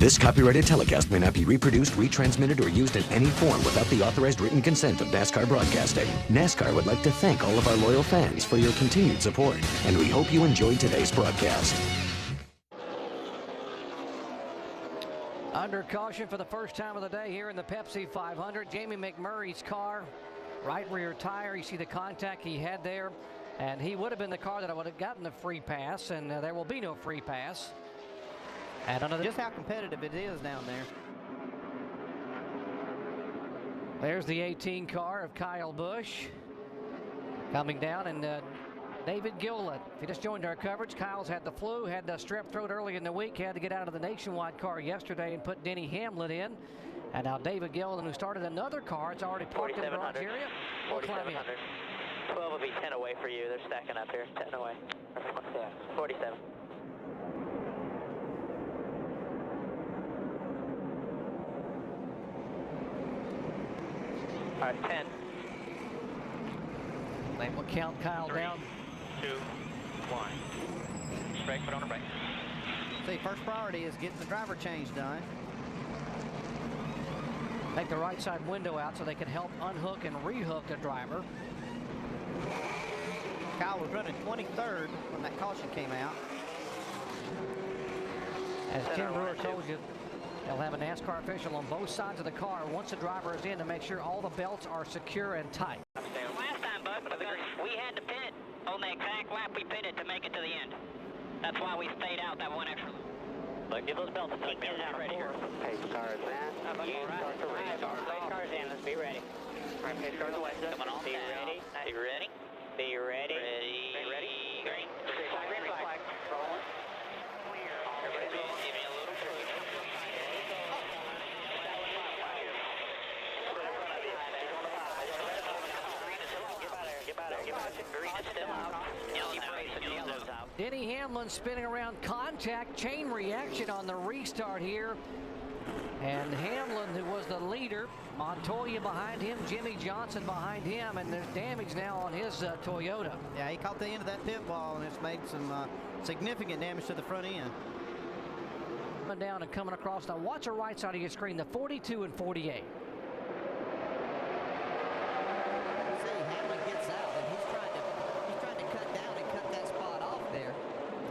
This copyrighted telecast may not be reproduced, retransmitted, or used in any form without the authorized written consent of NASCAR Broadcasting. NASCAR would like to thank all of our loyal fans for your continued support, and we hope you enjoyed today's broadcast. Under caution for the first time of the day here in the Pepsi 500, Jamie McMurray's car, right rear tire. You see the contact he had there, and he would have been the car that would have gotten the free pass, and there will be no free pass. And just how competitive it is down there. There's the 18 car of Kyle Busch coming down, and David Gilliland. If you just joined our coverage, Kyle's had the flu, had the strep throat early in the week, had to get out of the Nationwide car yesterday and put Denny Hamlin in. And now David Gilliland, who started another car, it's already parked in the garage area. 4,700. 12 will be 10 away for you. They're stacking up here. 10 away. Yeah, 47. All right, 10. They will count Kyle 3, down. 2, 1. Brake, put on the brake. See, first priority is getting the driver change done. Take the right side window out so they can help unhook and rehook the driver. Kyle was running 23rd when that caution came out. As Tim Brewer told you, they'll have a NASCAR official on both sides of the car once the driver is in to make sure all the belts are secure and tight. Last time, Bud, we had to pit on the exact lap we pitted to make it to the end. That's why we stayed out that one extra. But give those belts a touch. Get out ready here. Pace cars, man. Pace cars in. Let's be ready. All right, pace cars away. Coming on. Be ready. Be ready. Be ready. Be ready. Green. Green flag. Rolling. Give me a little cruise. Green is still out. Yellow's out. Denny Hamlin spinning around, contact, chain reaction on the restart here. And Hamlin, who was the leader, Montoya behind him, Jimmy Johnson behind him, and there's damage now on his Toyota. Yeah, he caught the end of that pit wall, and it's made some significant damage to the front end. Coming down and coming across. Now watch the right side of your screen, the 42 and 48.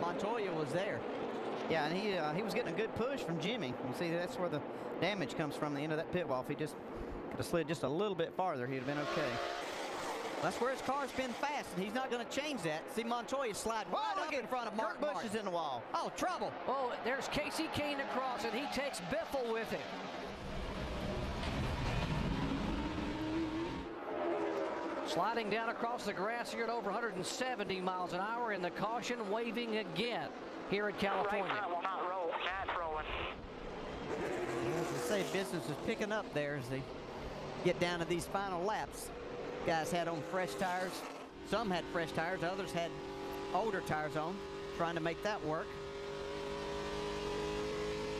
Montoya was there. Yeah, and he was getting a good push from Jimmy. You see, that's where the damage comes from, the end of that pit wall. If he just could have slid just a little bit farther, he'd have been okay. That's where his car's been fast, and he's not going to change that. See, Montoya slide right up in front of Mark Busch is in the wall. Oh, trouble. Oh, there's Casey Kane across, and he takes Biffle with him. Sliding down across the grass here at over 170 miles an hour, and the caution waving again here in California. Right front will not roll. That's rolling. As I say, business is picking up there as they get down to these final laps. Guys had on fresh tires. Some had fresh tires. Others had older tires on, trying to make that work.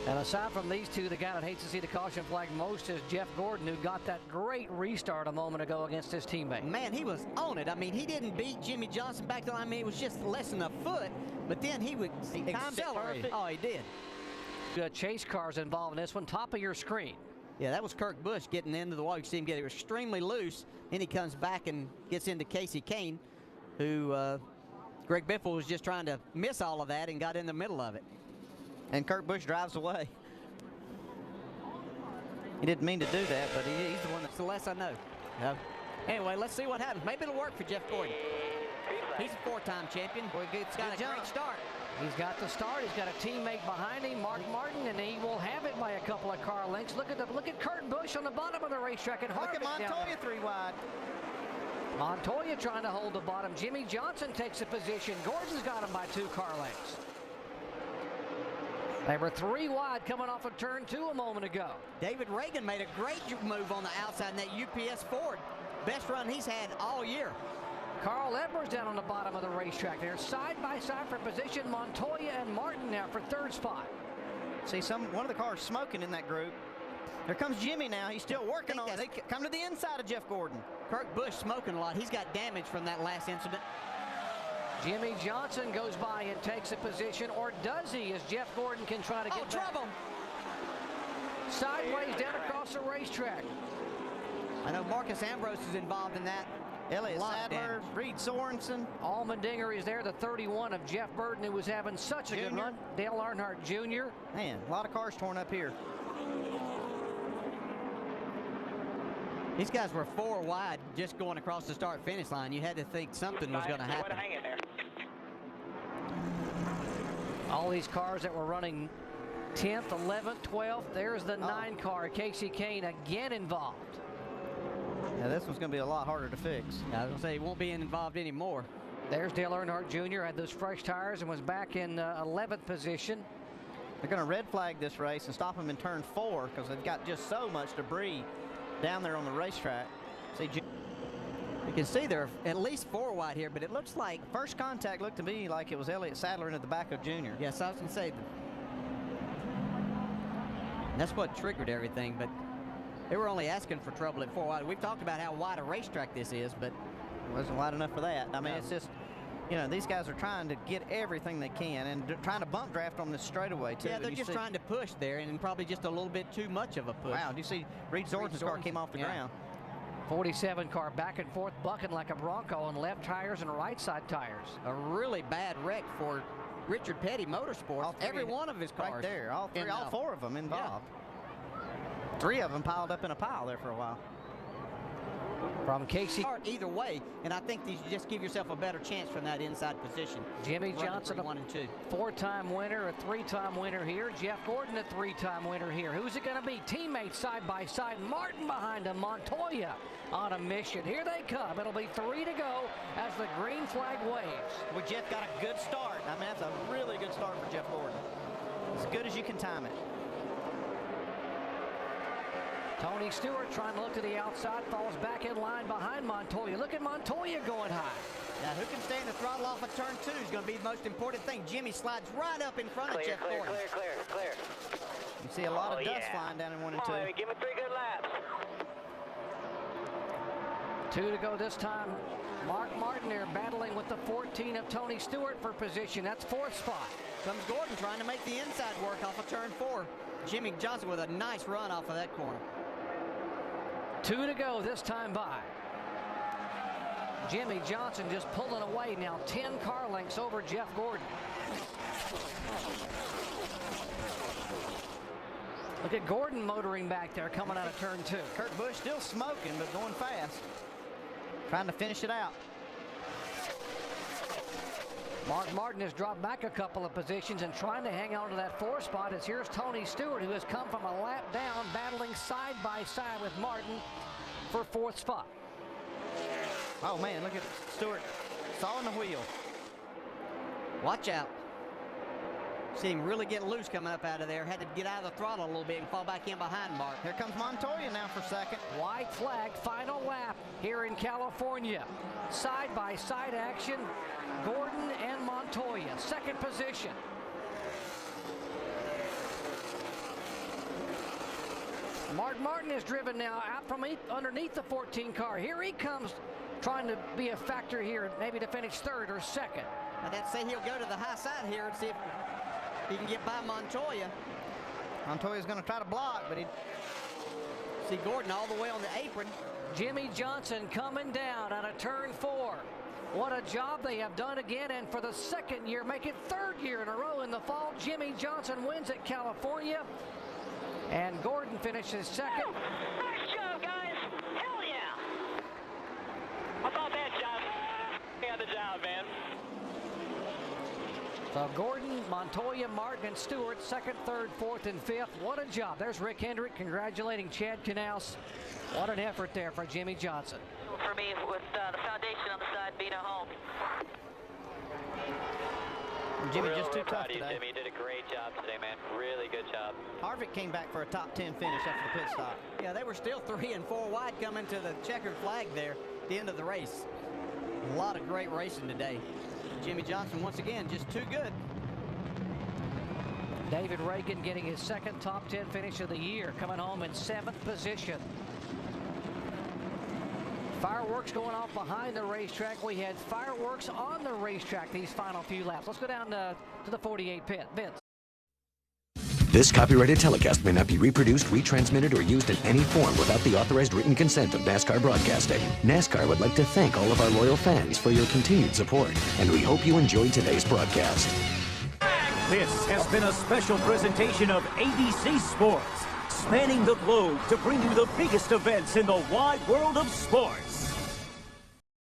And aside from these two, the guy that hates to see the caution flag most is Jeff Gordon, who got that great restart a moment ago against his teammate. Man, he was on it. I mean, he didn't beat Jimmy Johnson back then. I mean, it was just less than a foot, but then he would accelerate. Oh, he did. Good chase cars involved in this one. Top of your screen. Yeah, that was Kurt Busch getting into the wall. You see him get it extremely loose. Then he comes back and gets into Casey Kane, who Greg Biffle was just trying to miss all of that and got in the middle of it. And Kurt Busch drives away. He didn't mean to do that, but he's the one that's the less I know. Anyway, let's see what happens. Maybe it'll work for Jeff Gordon. He's a four-time champion. He's got a great start. He's got the start. He's got a teammate behind him, Mark Martin, and he will have it by a couple of car lengths. Look at Kurt Busch on the bottom of the racetrack. And look at Montoya 3 wide. Montoya trying to hold the bottom. Jimmy Johnson takes a position. Gordon's got him by 2 car lengths. They were 3 wide coming off of turn 2 a moment ago. David Reagan made a great move on the outside in that UPS Ford. Best run he's had all year. Carl Edwards down on the bottom of the racetrack. They're side by side for position. Montoya and Martin now for 3rd spot. See, one of the cars smoking in that group. Here comes Jimmy now. He's still working on it. They come to the inside of Jeff Gordon. Kurt Busch smoking a lot. He's got damage from that last incident. Jimmy Johnson goes by and takes a position, or does he, as Jeff Gordon can try to get back. Trouble. sideways down across the racetrack. I know Marcus Ambrose is involved in that. Elliott Sadler, Reed Sorensen. Allmendinger is there, the 31 of Jeff Burton, who was having such a good run. Dale Earnhardt Jr. Man, a lot of cars torn up here. These guys were 4 wide just going across the start-finish line. You had to think something was going to happen. All these cars that were running 10th, 11th, 12th. There's the 9 car, Casey Kane, again involved. Yeah, this one's going to be a lot harder to fix. I was going to say he won't be involved anymore. There's Dale Earnhardt Jr. had those fresh tires and was back in 11th position. They're going to red flag this race and stop them in turn 4 because they've got just so much debris down there on the racetrack. See, you can see they're at least 4 wide here, but it looks like first contact looked to me like it was Elliott Sadler into the back of Junior. Yes, I was going to say that's what triggered everything, but they were only asking for trouble at 4 wide. We've talked about how wide a racetrack this is, but it wasn't wide enough for that. I mean, it's just, you know, these guys are trying to get everything they can and trying to bump draft on this straightaway, too. Yeah, they're just trying to push there and probably just a little bit too much of a push. Wow, do you see Reed Sorensen's car came off the ground? 47 car back and forth, bucking like a Bronco on left tires and right side tires. A really bad wreck for Richard Petty Motorsports. Every one of his cars. Right there, all 4 of them involved. Yeah. 3 of them piled up in a pile there for a while. From Casey. Either way, and I think you just give yourself a better chance from that inside position. Jimmy Johnson, a 4-time winner, a 3-time winner here. Jeff Gordon, a 3-time winner here. Who's it going to be? Teammates side by side. Martin behind him. Montoya on a mission. Here they come. It'll be 3 to go as the green flag waves. Well, Jeff got a good start. I mean, that's a really good start for Jeff Gordon. As good as you can time it. Tony Stewart trying to look to the outside, falls back in line behind Montoya. Look at Montoya going high. Now, who can stay in the throttle off of turn 2 is going to be the most important thing. Jimmy slides right up in front of Jeff Gordon. Clear. You see a lot of dust flying down in 1 and 2. Baby, give it 3 good laps. 2 to go this time. Mark Martin there battling with the 14 of Tony Stewart for position. That's 4th spot. Comes Gordon trying to make the inside work off of turn 4. Jimmy Johnson with a nice run off of that corner. 2 to go this time by. Jimmy Johnson just pulling away now, 10 car lengths over Jeff Gordon. Look at Gordon motoring back there coming out of turn 2. Kurt Busch still smoking, but going fast. Trying to finish it out. Mark Martin has dropped back a couple of positions and trying to hang on to that 4th spot as here's Tony Stewart, who has come from a lap down, battling side by side with Martin for 4th spot. Oh man, look at Stewart sawing the wheel. Watch out. See him really get loose coming up out of there. Had to get out of the throttle a little bit and fall back in behind Mark. Here comes Montoya now for 2nd. White flag, final lap here in California. Side by side action. Gordon and Montoya, 2nd position. Mark Martin is driven now out from underneath the 14 car. Here he comes trying to be a factor here, maybe to finish 3rd or 2nd. I'd say he'll go to the high side here and see if he can get by Montoya. Montoya's going to try to block, but he see Gordon all the way on the apron. Jimmy Johnson coming down out of turn 4. What a job they have done again, and for the 2nd year, make it 3rd year in a row in the fall. Jimmy Johnson wins at California, and Gordon finishes 2nd. Nice job, guys. Hell yeah. How about that, John? You got the job, man. So Gordon, Montoya, Martin, and Stewart, 2nd, 3rd, 4th, and 5th. What a job. There's Rick Hendrick congratulating Chad Knaus. What an effort there for Jimmy Johnson. For me, with the foundation on the side being a home. Jimmy just too tough today. Jimmy, you did a great job today, man. Really good job. Harvick came back for a top 10 finish after the pit stop. Yeah, they were still 3 and 4 wide coming to the checkered flag there at the end of the race. A lot of great racing today. Jimmy Johnson, once again, just too good. David Ragan getting his 2nd top 10 finish of the year, coming home in 7th position. Fireworks going off behind the racetrack. We had fireworks on the racetrack these final few laps. Let's go down to the 48 pit. Vince. This copyrighted telecast may not be reproduced, retransmitted, or used in any form without the authorized written consent of NASCAR Broadcasting. NASCAR would like to thank all of our loyal fans for your continued support, and we hope you enjoyed today's broadcast. This has been a special presentation of ABC Sports, spanning the globe to bring you the biggest events in the wide world of sports.